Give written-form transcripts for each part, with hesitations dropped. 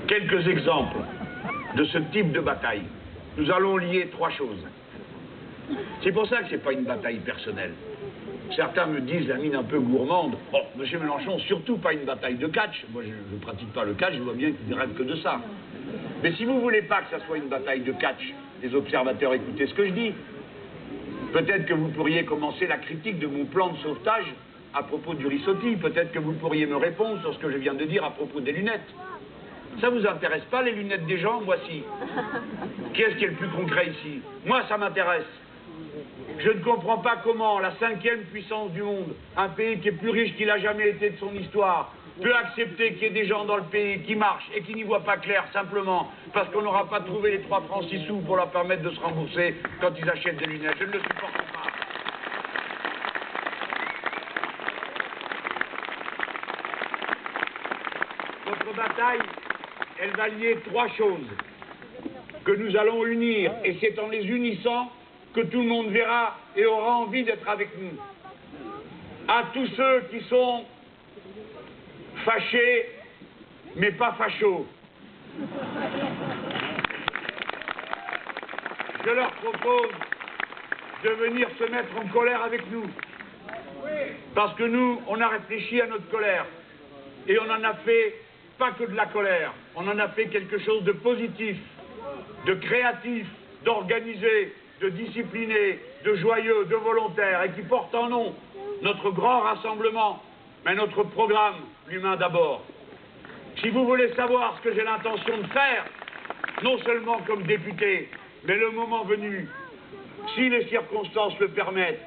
quelques exemples de ce type de bataille. Nous allons lier trois choses. C'est pour ça que ce n'est pas une bataille personnelle. Certains me disent, la mine un peu gourmande, « Oh, monsieur Mélenchon, surtout pas une bataille de catch. » Moi, je ne pratique pas le catch, je vois bien qu'ils ne rêvent que de ça. Mais si vous ne voulez pas que ça soit une bataille de catch, les observateurs, écoutez ce que je dis. Peut-être que vous pourriez commencer la critique de mon plan de sauvetage à propos du rissotti. Peut-être que vous pourriez me répondre sur ce que je viens de dire à propos des lunettes. Ça vous intéresse pas, les lunettes des gens? Moi, si. Qui est-ce qui est le plus concret ici? Moi, ça m'intéresse. Je ne comprends pas comment la 5e puissance du monde, un pays qui est plus riche qu'il n'a jamais été de son histoire, peut accepter qu'il y ait des gens dans le pays qui marchent et qui n'y voient pas clair simplement parce qu'on n'aura pas trouvé les 3 francs 6 sous pour leur permettre de se rembourser quand ils achètent des lunettes. Je ne le supporte pas. Notre bataille, elle va lier 3 choses que nous allons unir, et c'est en les unissant que tout le monde verra et aura envie d'être avec nous. À tous ceux qui sont fâchés, mais pas fachos, je leur propose de venir se mettre en colère avec nous. Parce que nous, on a réfléchi à notre colère. Et on en a fait pas que de la colère, on en a fait quelque chose de positif, de créatif, d'organisé, de discipliné, de joyeux, de volontaire, et qui porte en nom notre grand rassemblement, mais notre programme, l'humain d'abord. Si vous voulez savoir ce que j'ai l'intention de faire, non seulement comme député, mais le moment venu, si les circonstances le permettent,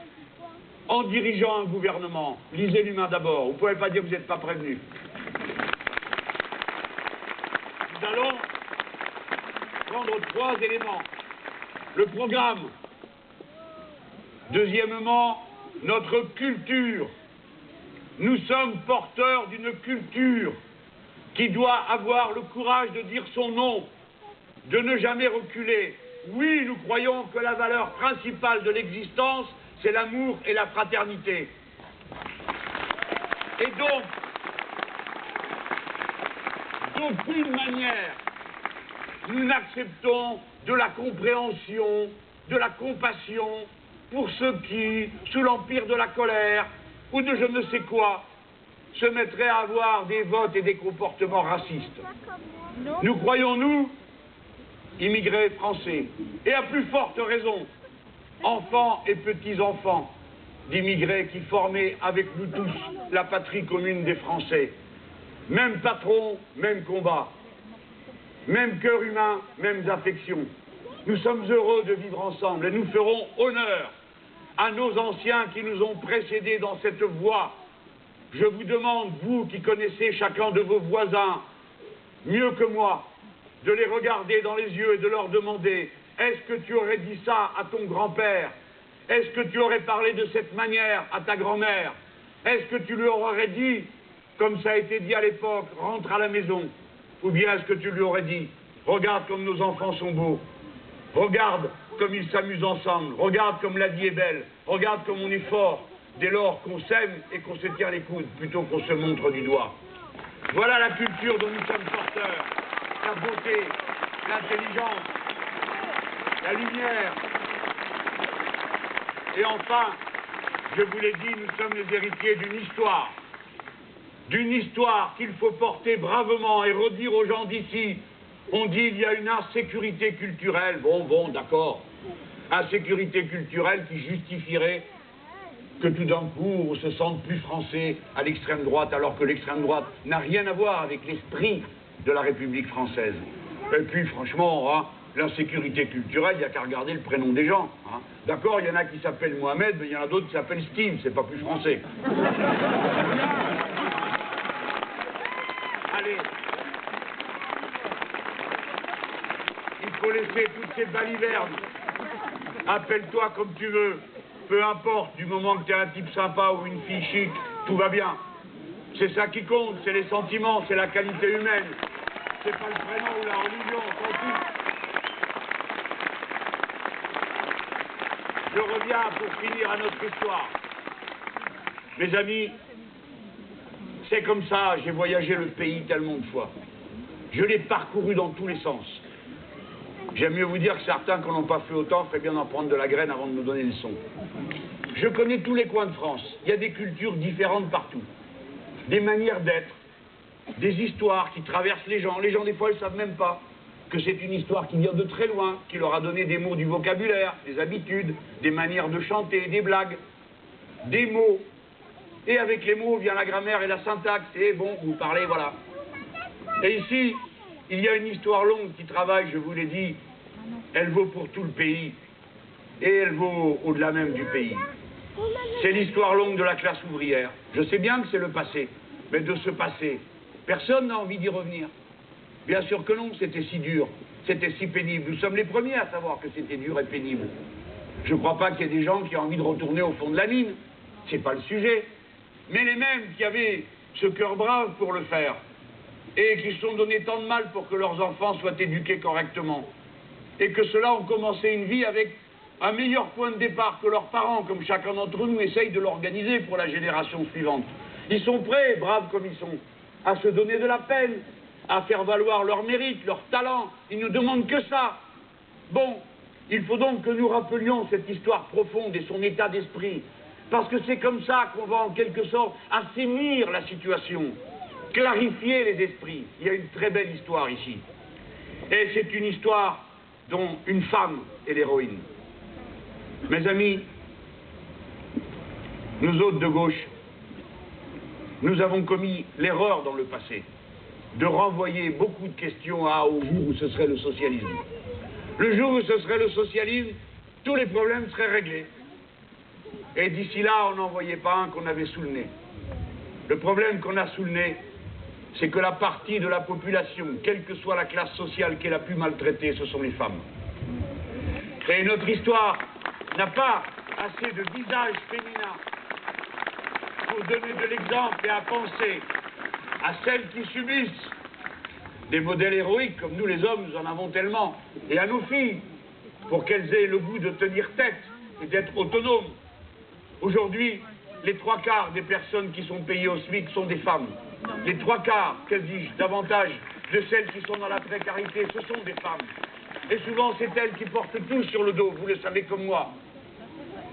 en dirigeant un gouvernement, lisez l'humain d'abord, vous ne pouvez pas dire que vous n'êtes pas prévenu. Nous allons prendre 3 éléments. Le programme. Deuxièmement, notre culture. Nous sommes porteurs d'une culture qui doit avoir le courage de dire son nom, de ne jamais reculer. Oui, nous croyons que la valeur principale de l'existence, c'est l'amour et la fraternité. Et donc, d'aucune manière, nous n'acceptons de la compréhension, de la compassion pour ceux qui, sous l'empire de la colère ou de je ne sais quoi, se mettraient à avoir des votes et des comportements racistes. Nous croyons, nous, immigrés français, et à plus forte raison, enfants et petits-enfants d'immigrés qui formaient avec nous tous la patrie commune des Français. Même patron, même combat. Même cœur humain, mêmes affections. Nous sommes heureux de vivre ensemble et nous ferons honneur à nos anciens qui nous ont précédés dans cette voie. Je vous demande, vous qui connaissez chacun de vos voisins mieux que moi, de les regarder dans les yeux et de leur demander: est-ce que tu aurais dit ça à ton grand-père? Est-ce que tu aurais parlé de cette manière à ta grand-mère? Est-ce que tu lui aurais dit, comme ça a été dit à l'époque, rentre à la maison? Ou bien est-ce que tu lui aurais dit, regarde comme nos enfants sont beaux, regarde comme ils s'amusent ensemble, regarde comme la vie est belle, regarde comme on est fort, dès lors qu'on s'aime et qu'on se tient les coudes, plutôt qu'on se montre du doigt. Voilà la culture dont nous sommes porteurs, la beauté, l'intelligence, la lumière. Et enfin, je vous l'ai dit, nous sommes les héritiers d'une histoire qu'il faut porter bravement et redire aux gens d'ici. On dit il y a une insécurité culturelle. Bon, d'accord. Insécurité culturelle qui justifierait que tout d'un coup on se sente plus français à l'extrême droite, alors que l'extrême droite n'a rien à voir avec l'esprit de la République française. Et puis franchement, hein, l'insécurité culturelle, il n'y a qu'à regarder le prénom des gens. Hein. D'accord, il y en a qui s'appellent Mohamed, mais il y en a d'autres qui s'appellent Steve, c'est pas plus français. Allez. Il faut laisser toutes ces balivernes. Appelle-toi comme tu veux. Peu importe, du moment que tu es un type sympa ou une fille chic, tout va bien. C'est ça qui compte, c'est les sentiments, c'est la qualité humaine. C'est pas le prénom ou la religion, on s'en fout. Je reviens pour finir à notre histoire. Mes amis, c'est comme ça, j'ai voyagé le pays tellement de fois. Je l'ai parcouru dans tous les sens. J'aime mieux vous dire que certains qui n'en ont pas fait autant feraient bien d'en prendre de la graine avant de nous donner le son. Je connais tous les coins de France. Il y a des cultures différentes partout. Des manières d'être, des histoires qui traversent les gens. Les gens, des fois, ils ne savent même pas que c'est une histoire qui vient de très loin, qui leur a donné des mots du vocabulaire, des habitudes, des manières de chanter, des blagues, des mots. Et avec les mots vient la grammaire et la syntaxe. Et bon, vous parlez, voilà. Et ici, il y a une histoire longue qui travaille, je vous l'ai dit. Elle vaut pour tout le pays. Et elle vaut au-delà même du pays. C'est l'histoire longue de la classe ouvrière. Je sais bien que c'est le passé. Mais de ce passé, personne n'a envie d'y revenir. Bien sûr que non, c'était si dur, c'était si pénible. Nous sommes les premiers à savoir que c'était dur et pénible. Je ne crois pas qu'il y ait des gens qui ont envie de retourner au fond de la mine. C'est pas le sujet. Mais les mêmes qui avaient ce cœur brave pour le faire et qui se sont donné tant de mal pour que leurs enfants soient éduqués correctement et que ceux-là ont commencé une vie avec un meilleur point de départ que leurs parents, comme chacun d'entre nous essaye de l'organiser pour la génération suivante. Ils sont prêts, braves comme ils sont, à se donner de la peine, à faire valoir leur mérite, leur talent. Ils ne demandent que ça. Bon, il faut donc que nous rappelions cette histoire profonde et son état d'esprit, parce que c'est comme ça qu'on va en quelque sorte assainir la situation, clarifier les esprits. Il y a une très belle histoire ici. Et c'est une histoire dont une femme est l'héroïne. Mes amis, nous autres de gauche, nous avons commis l'erreur dans le passé de renvoyer beaucoup de questions au jour où ce serait le socialisme. Le jour où ce serait le socialisme, tous les problèmes seraient réglés. Et d'ici là, on n'en voyait pas un qu'on avait sous le nez. Le problème qu'on a sous le nez, c'est que la partie de la population, quelle que soit la classe sociale qui est la plus maltraitée, ce sont les femmes. Et notre histoire n'a pas assez de visages féminins pour donner de l'exemple et à penser à celles qui subissent des modèles héroïques, comme nous les hommes, nous en avons tellement, et à nos filles, pour qu'elles aient le goût de tenir tête et d'être autonomes. Aujourd'hui, les 3/4 des personnes qui sont payées au SMIC sont des femmes. Les 3/4, que dis-je, davantage de celles qui sont dans la précarité, ce sont des femmes. Et souvent, c'est elles qui portent tout sur le dos, vous le savez comme moi.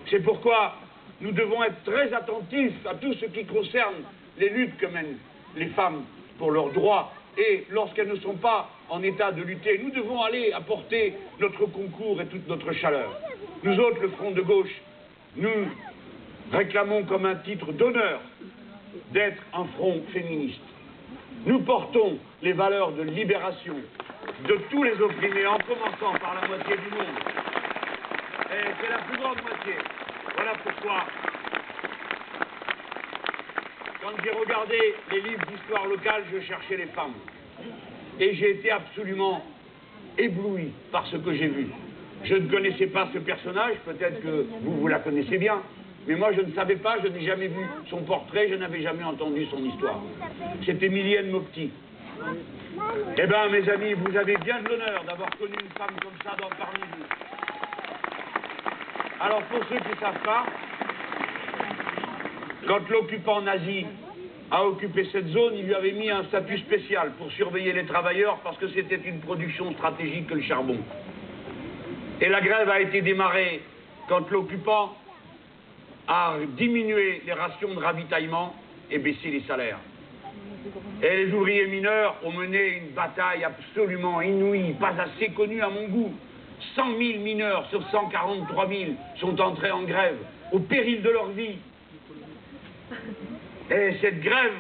C'est pourquoi nous devons être très attentifs à tout ce qui concerne les luttes que mènent les femmes pour leurs droits. Et lorsqu'elles ne sont pas en état de lutter, nous devons aller apporter notre concours et toute notre chaleur. Nous autres, le Front de gauche, nous réclamons comme un titre d'honneur d'être un front féministe. Nous portons les valeurs de libération de tous les opprimés, en commençant par la moitié du monde. Et c'est la plus grande moitié. Voilà pourquoi, quand j'ai regardé les livres d'histoire locale, je cherchais les femmes. Et j'ai été absolument ébloui par ce que j'ai vu. Je ne connaissais pas ce personnage, peut-être que vous la connaissez bien, mais moi je ne savais pas, je n'ai jamais vu son portrait, je n'avais jamais entendu son histoire. C'est Émilienne Maupetit. Eh bien, mes amis, vous avez bien de l'honneur d'avoir connu une femme comme ça parmi vous. Alors, pour ceux qui ne savent pas, quand l'occupant nazi a occupé cette zone, il lui avait mis un statut spécial pour surveiller les travailleurs parce que c'était une production stratégique que le charbon. Et la grève a été démarrée quand l'occupant a diminué les rations de ravitaillement et baissé les salaires. Et les ouvriers mineurs ont mené une bataille absolument inouïe, pas assez connue à mon goût. 100 000 mineurs sur 143 000 sont entrés en grève, au péril de leur vie. Et cette grève,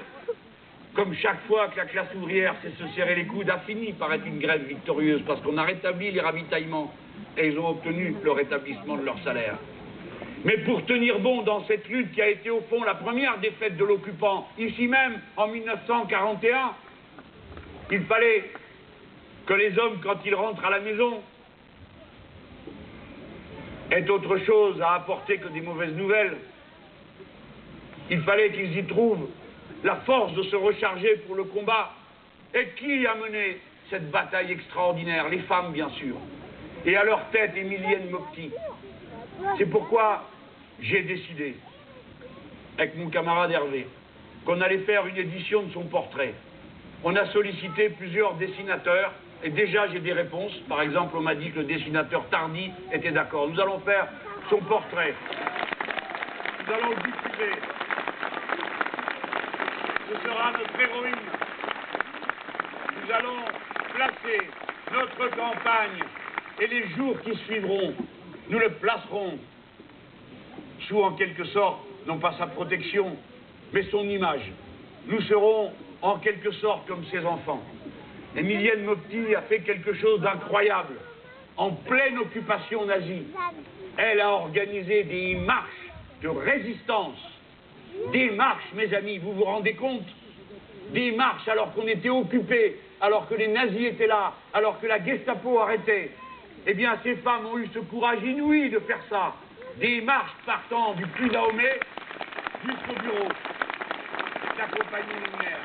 comme chaque fois que la classe ouvrière sait se serrer les coudes, a fini par être une grève victorieuse, parce qu'on a rétabli les ravitaillements et ils ont obtenu le rétablissement de leur salaire. Mais pour tenir bon dans cette lutte qui a été au fond la première défaite de l'occupant, ici même, en 1941, il fallait que les hommes, quand ils rentrent à la maison, aient autre chose à apporter que des mauvaises nouvelles. Il fallait qu'ils y trouvent la force de se recharger pour le combat. Et qui a mené cette bataille extraordinaire? Les femmes, bien sûr. Et à leur tête, Émilienne Maupetit. C'est pourquoi j'ai décidé, avec mon camarade Hervé, qu'on allait faire une édition de son portrait. On a sollicité plusieurs dessinateurs, et déjà j'ai des réponses. Par exemple, on m'a dit que le dessinateur Tardy était d'accord. Nous allons faire son portrait. Nous allons le diffuser. Ce sera notre héroïne. Nous allons placer notre campagne et les jours qui suivront, nous le placerons sous, en quelque sorte, non pas sa protection, mais son image. Nous serons, en quelque sorte, comme ses enfants. Emilienne Mopti a fait quelque chose d'incroyable. En pleine occupation nazie, elle a organisé des marches de résistance. Des marches, mes amis, vous vous rendez compte? Des marches alors qu'on était occupés, alors que les nazis étaient là, alors que la Gestapo arrêtait. Eh bien, ces femmes ont eu ce courage inouï de faire ça. Des marches partant du Puy Dahomey jusqu'au bureau. La compagnie Lumière.